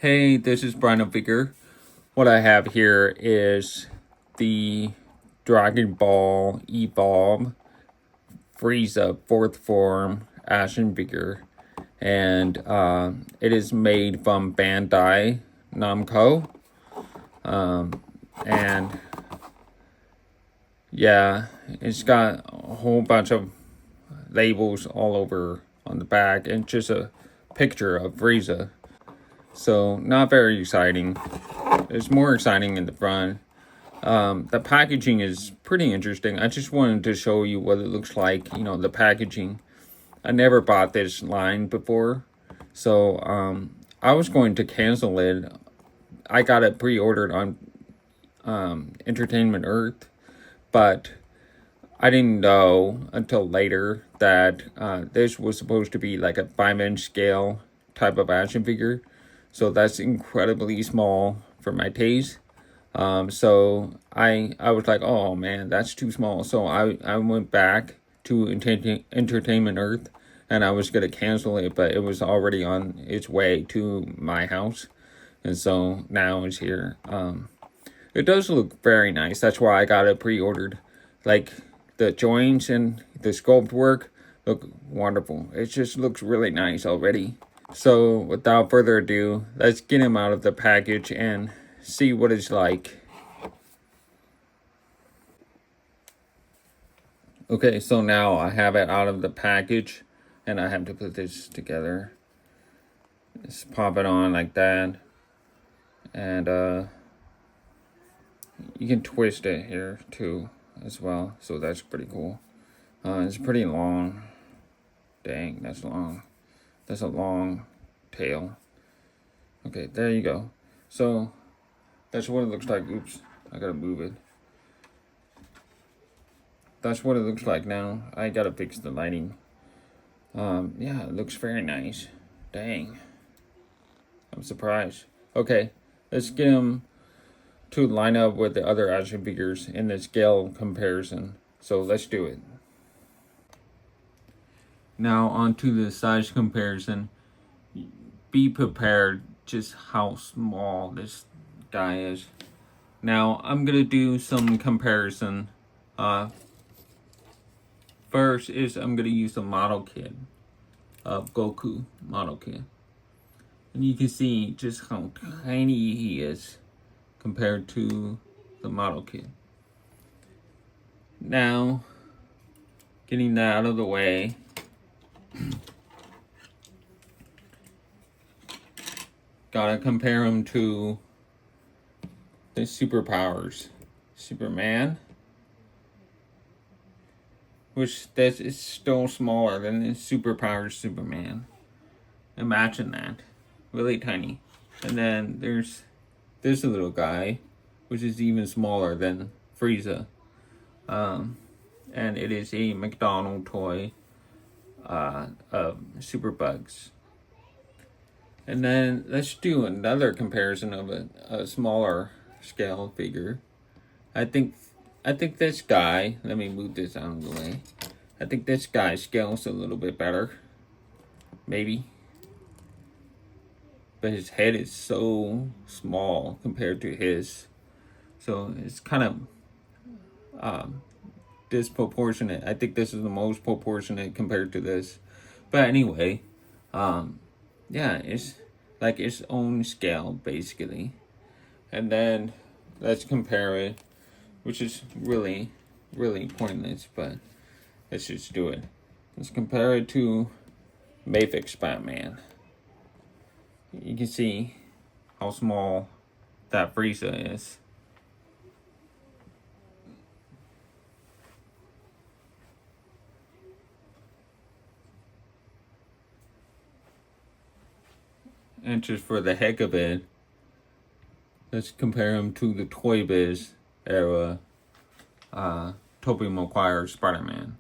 Hey, this is Brian Figure. What I have here is the Dragonball Evolve Frieza 4th form action figure, and it is made from Bandai Namco. And yeah, it's got a whole bunch of labels all over on the back and just a picture of Frieza. So not very exciting. It's more exciting in the front. The packaging is pretty interesting. I just wanted to show you what it looks like, the packaging. I never bought this line before, so I was going to cancel it. I got it pre-ordered on Entertainment Earth, but I didn't know until later that this was supposed to be like a 5-inch scale type of action figure. So that's incredibly small for my taste. So I was like, oh man, that's too small. So I went back to Entertainment Earth, and I was gonna cancel it, but it was already on its way to my house, and so now it's here. It does look very nice. That's why I got it pre-ordered. Like the joints and the sculpt work look wonderful. It just looks really nice already. So without further ado, let's get him out of the package and see what it's like. Okay, so now I have it out of the package, and I have to put this together. Just pop it on like that, and you can twist it here too as well, so that's pretty cool. It's pretty long. Dang, that's long. That's a long tail. Okay, there you go. So that's what it looks like. Oops, I gotta move it. That's what it looks like now. I gotta fix the lighting. Yeah, it looks very nice. Dang, I'm surprised. Okay, let's get him to line up with the other action figures in the scale comparison. So let's do it. Now on to the size comparison. Be prepared just how small this guy is. Now I'm gonna do some comparison. First is I'm gonna use the model kit of Goku model kit, and you can see just how tiny he is compared to the model kit. Now, getting that out of the way, gotta compare him to the superpowers. Superman, which that is still smaller than the superpowers Superman. Imagine that. Really tiny. And then there's this little guy, which is even smaller than Frieza. And it is a McDonald's toy of Superbugs. And then let's do another comparison of a smaller scale figure. I think this guy, let me move this out of the way. I think this guy scales a little bit better. Maybe. But his head is so small compared to his. So it's kind of disproportionate. I think this is the most proportionate compared to this. But anyway, yeah, it's like its own scale basically. And then let's compare it, which is really pointless, but let's just do it. Let's compare it to Mafex Batman. You can see how small that Frieza is. And just for the heck of it, let's compare him to the Toy Biz era Tobey Maguire Spider-Man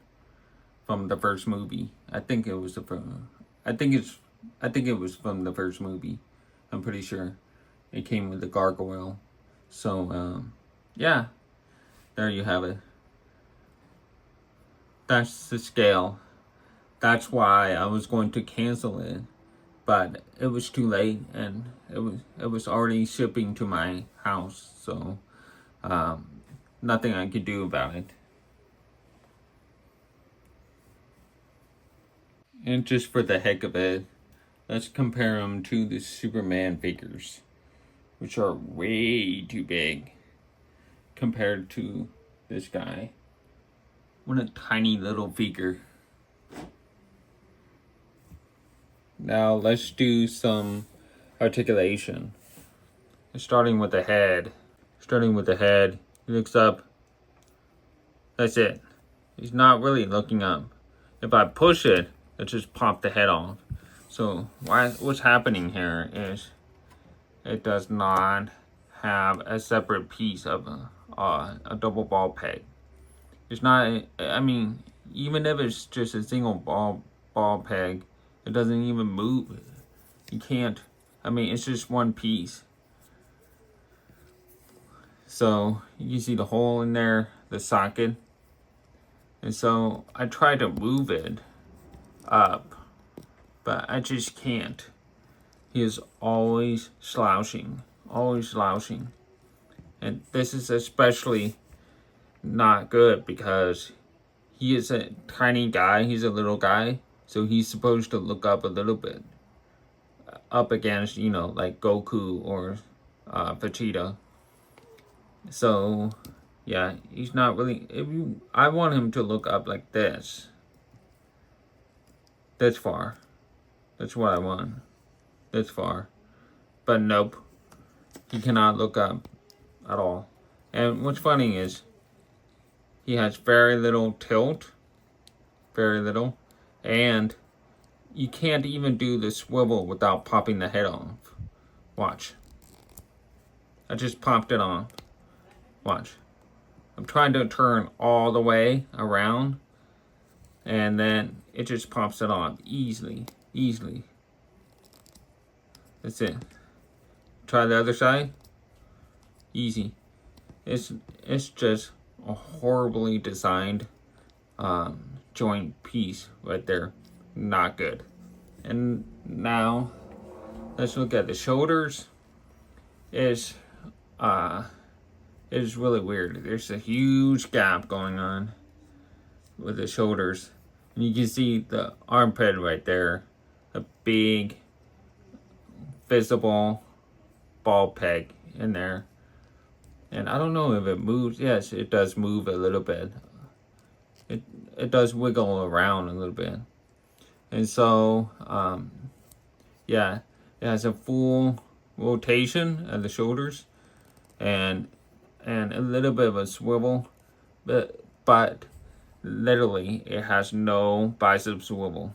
from the first movie. I think it was from the first movie. I'm pretty sure it came with the gargoyle. So yeah, there you have it. That's the scale. That's why I was going to cancel it, but it was too late, and it was already shipping to my house, so nothing I could do about it. And just for the heck of it, let's compare them to the Superman figures, which are way too big compared to this guy. What a tiny little figure. Now let's do some articulation. Starting with the head. He looks up. That's it. He's not really looking up. If I push it, it just popped the head off. So what's happening here is it does not have a separate piece of a double ball peg. It's not, I mean, even if it's just a single ball peg, it doesn't even move. You can't, I mean, it's just one piece. So you can see the hole in there, the socket. And so I try to move it up, but I just can't. He is always slouching. And this is especially not good because he is a tiny guy. He's a little guy. So he's supposed to look up a little bit. Up against, you know, like Goku or Vegeta. So, yeah, he's not really... I want him to look up like this. This far. That's what I want. This far. But nope. He cannot look up at all. And what's funny is he has very little tilt. Very little. And you can't even do the swivel without popping the head off. Watch. I just popped it off. Watch. I'm trying to turn all the way around. And then it just pops it off easily. That's it. Try the other side. Easy. It's just a horribly designed joint piece right there. Not good. And now let's look at the shoulders. It's really weird. There's a huge gap going on with the shoulders. And you can see the armpit right there. A big visible ball peg in there. And I don't know if it moves. Yes, it does move a little bit. It does wiggle around a little bit. And so, yeah, it has a full rotation of the shoulders and a little bit of a swivel, but literally it has no bicep swivel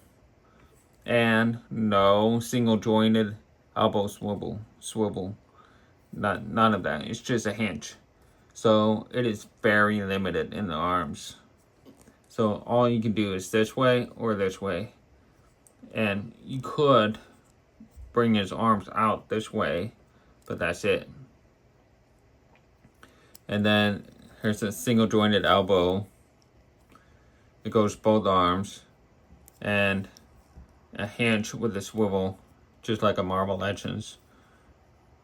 and no single jointed elbow swivel. None of that. It's just a hinge. So it is very limited in the arms. So all you can do is this way or this way. And you could bring his arms out this way, but that's it. And then here's a single jointed elbow. It goes both arms. And a hinge with a swivel, just like a Marvel Legends.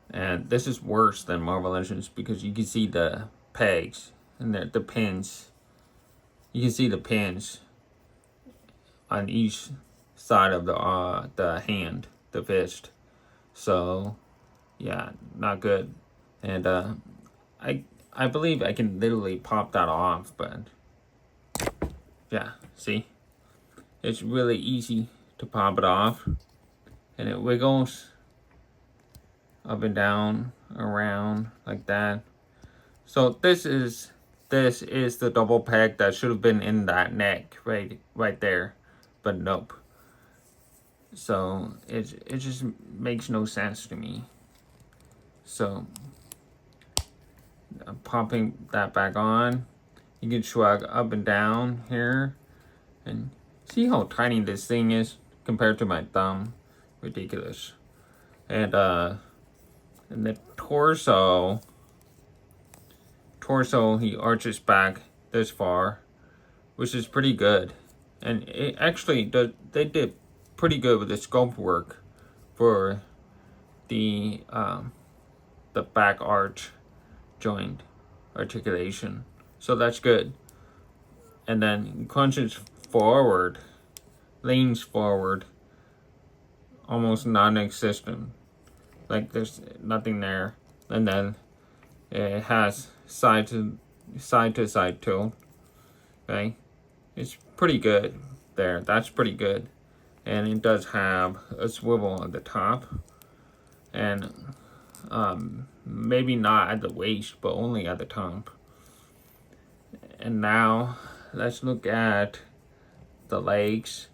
And this is worse than Marvel Legends because you can see the pegs and the pins. You can see the pins on each side of the hand, the fist. So, yeah, not good. And I believe I can literally pop that off, but yeah, see? It's really easy to pop it off. And it wiggles up and down, around, like that. So this is the double peg that should have been in that neck, right there. But nope. So it just makes no sense to me. So I'm popping that back on. You can shrug up and down here. And see how tiny this thing is compared to my thumb? Ridiculous. And the torso, he arches back this far, which is pretty good. And it actually they did pretty good with the sculpt work for the back arch joint articulation. So that's good. And then crunches forward, leans forward, almost non-existent. Like there's nothing there. And then it has side to side tilt. Okay, it's pretty good there. That's pretty good. And it does have a swivel at the top, and maybe not at the waist, but only at the top. And now let's look at the legs.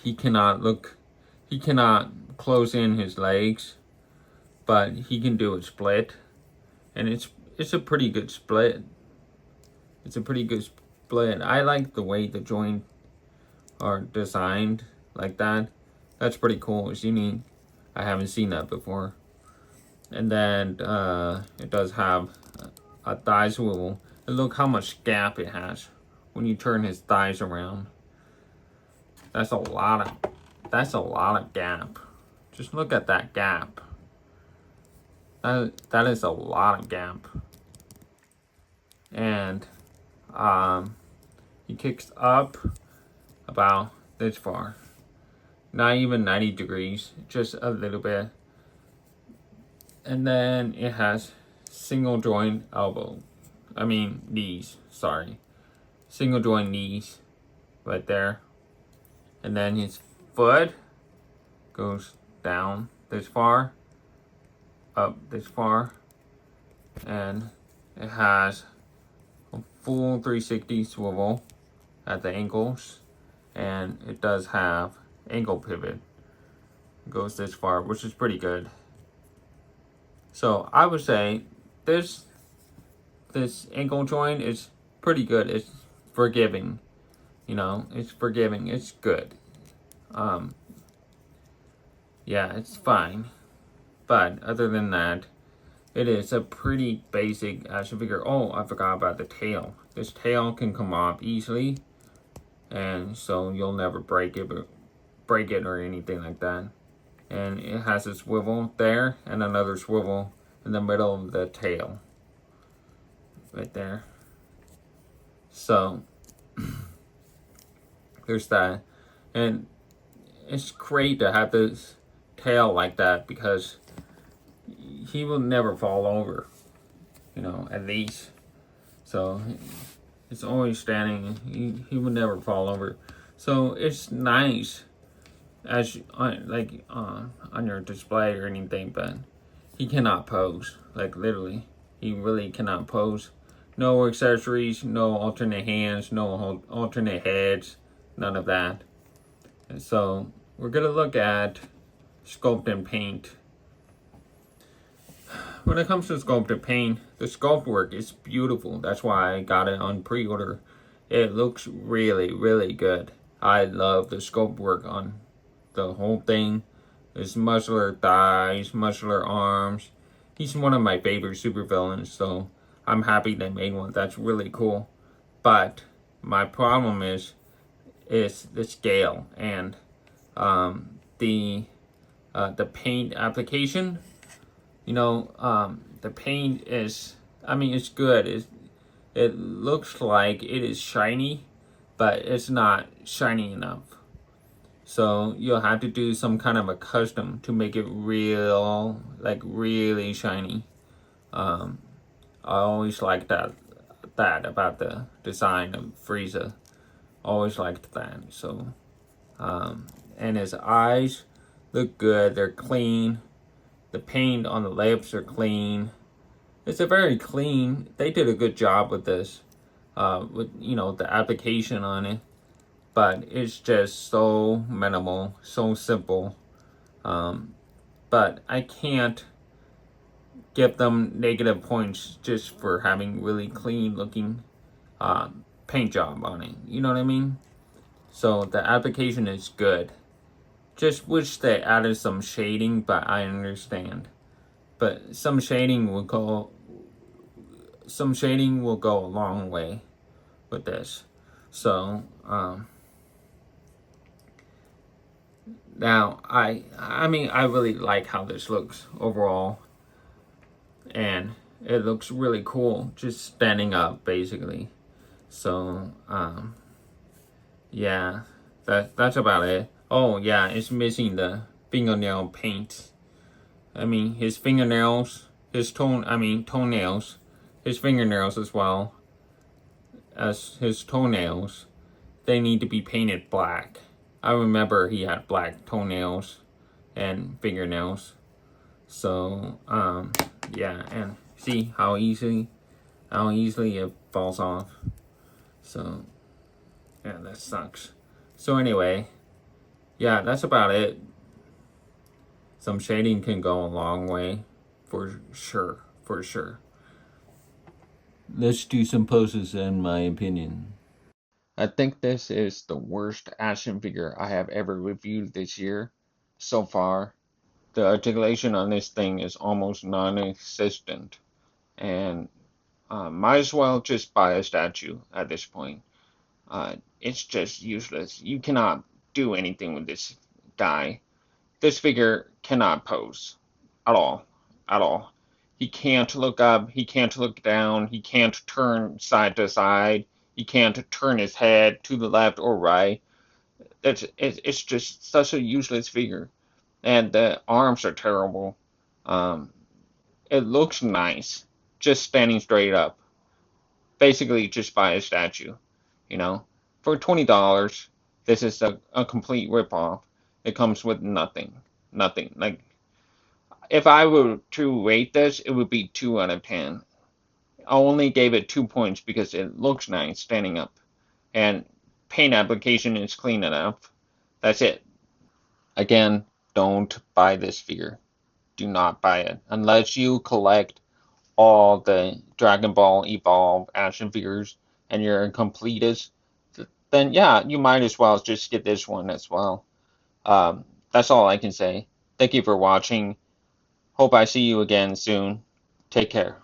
He cannot close in his legs, but he can do a split, and it's a pretty good split. It's a pretty good split. I like the way the joints are designed like that. That's pretty cool. It's unique. I haven't seen that before. And then it does have a thigh swivel. And look how much gap it has when you turn his thighs around. That's a lot of gap. Just look at that gap. That is a lot of gap. And he kicks up about this far. Not even 90 degrees, just a little bit. And then it has single joint knees, sorry. Single joint knees right there. And then his foot goes down this far, up this far, and it has a full 360 swivel at the ankles, and it does have ankle pivot. It goes this far, which is pretty good. So I would say this ankle joint is pretty good. It's forgiving. It's forgiving. It's good. Yeah, it's fine. But other than that, it is a pretty basic action figure. Oh, I forgot about the tail. This tail can come off easily, and so you'll never break it or anything like that. And it has a swivel there and another swivel in the middle of the tail. Right there. So there's that. And it's great to have this tail like that because he will never fall over, at least. So it's always standing. He will never fall over. So it's nice as on your display or anything, but he cannot pose. Like literally, he really cannot pose. No accessories, no alternate hands, no alternate heads, none of that. And so we're gonna look at sculpt and paint. When it comes to sculpt and paint, the sculpt work is beautiful. That's why I got it on pre-order. It looks really, really good. I love the sculpt work on the whole thing. His muscular thighs, muscular arms. He's one of my favorite supervillains, so I'm happy they made one. That's really cool. But my problem is the scale and the paint application. The paint is, it's good. It looks like it is shiny, but it's not shiny enough. So you'll have to do some kind of a custom to make it really shiny. I always liked that about the design of Frieza. Always liked that. So, and his eyes look good. They're clean. The paint on the lips are clean. It's a very clean. They did a good job with this, with the application on it. But it's just so minimal, so simple. But I can't give them negative points just for having really clean looking paint job on it. You know what I mean? So the application is good. Just wish they added some shading, but I understand. But some shading will go a long way with this. So Now, I mean, I really like how this looks overall, and it looks really cool, just standing up basically. So, yeah, that's about it. Oh yeah, it's missing the fingernail paint. I mean, his fingernails, toenails, his fingernails as well as his toenails, they need to be painted black. I remember he had black toenails and fingernails. So, yeah, and see how easily it falls off. So, yeah, that sucks. So anyway, yeah, that's about it. Some shading can go a long way, for sure, for sure. Let's do some poses, in my opinion. I think this is the worst action figure I have ever reviewed this year so far. The articulation on this thing is almost non-existent, and might as well just buy a statue at this point. It's just useless. You cannot do anything with this guy. This figure cannot pose at all, at all. He can't look up, he can't look down, he can't turn side to side, he can't turn his head to the left or right. It's just such a useless figure, and the arms are terrible. Um, it looks nice, just standing straight up. Basically, just buy a statue, you know. For $20, this is a complete ripoff. It comes with nothing, nothing. Like if I were to rate this, it would be 2 out of 10. I only gave it 2 points because it looks nice standing up, and paint application is clean enough. That's it. Again, don't buy this figure. Do not buy it unless you collect all the Dragon Ball Evolve action figures and you're a completist. Then yeah, you might as well just get this one as well. That's all I can say. Thank you for watching. Hope I see you again soon. Take care.